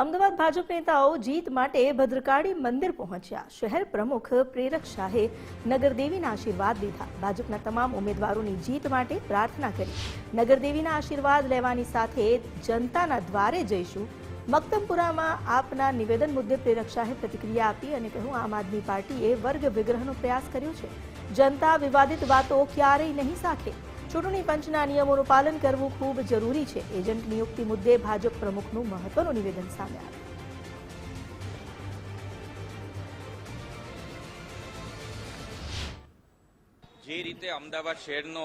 અમદાવાદ ભાજપ નેતાઓ જીત માટે ભદ્રકાળી મંદિર પહોંચ્યા। શહેર પ્રમુખ પ્રેરક શાહે નગરદેવીના આશીર્વાદ લીધા। ભાજપના તમામ ઉમેદવારોની જીત માટે પ્રાર્થના કરી। નગરદેવીના આશીર્વાદ લેવાની સાથે જનતાના દ્વારે જઈશું। મક્તમપુરામાં આપના નિવેદન મુદ્દે પ્રેરક શાહે પ્રતિક્રિયા આપી અને કહ્યું, આમ આદમી પાર્ટીએ વર્ગ વિગ્રહનો પ્રયાસ કર્યો છે। જનતા વિવાદિત વાતો ક્યારેય નહીં સાખે। ચૂંટણી પંચના નિયમોનું પાલન કરવું ખૂબ જરૂરી છે। એજન્ટ નિયુક્તિ મુદ્દે ભાજપ પ્રમુખનું મહત્વનું નિવેદન સામે આવ્યું। જે રીતે અમદાવાદ શહેરનો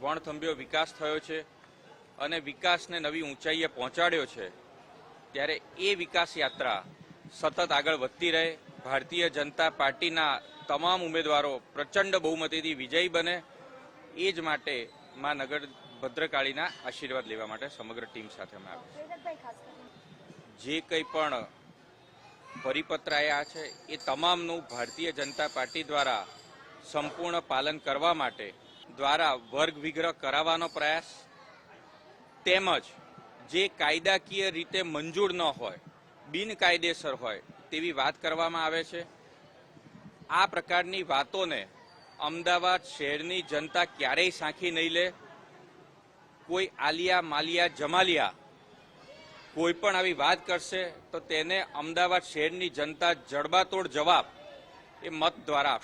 વણથંભ્યો વિકાસ થયો છે અને વિકાસને નવી ઊંચાઈએ પહોંચાડ્યો છે, ત્યારે એ વિકાસ યાત્રા સતત આગળ વધતી રહે। ભારતીય જનતા પાર્ટીના તમામ ઉમેદવારો પ્રચંડ બહુમતીથી વિજયી બને, એ જ માટે માં નગર ભદ્રકાળીના આશીર્વાદ લેવા માટે સમગ્ર ટીમ સાથે અમે આવ્યા છે। જે કંઈ પણ પરિપત્ર આવ્યા છે એ તમામનું ભારતીય જનતા પાર્ટી દ્વારા સંપૂર્ણ પાલન કરવા માટે દ્વારા વર્ગ વિગ્રહ કરાવવાનો પ્રયાસ, તેમજ જે કાયદાકીય રીતે મંજૂર ન હોય, બિનકાયદેસર હોય તેવી વાત કરવામાં આવે છે। આ પ્રકારની વાતોને અમદાવાદ શહેરની જનતા ક્યારેય સાંખી નહીં લે। કોઈ આલિયા માલિયા જમાલિયા કોઈ પણ આવી વાત કરશે તો તેને અમદાવાદ શહેરની જનતા જડબાતોડ જવાબ એ મત દ્વારા આપશે।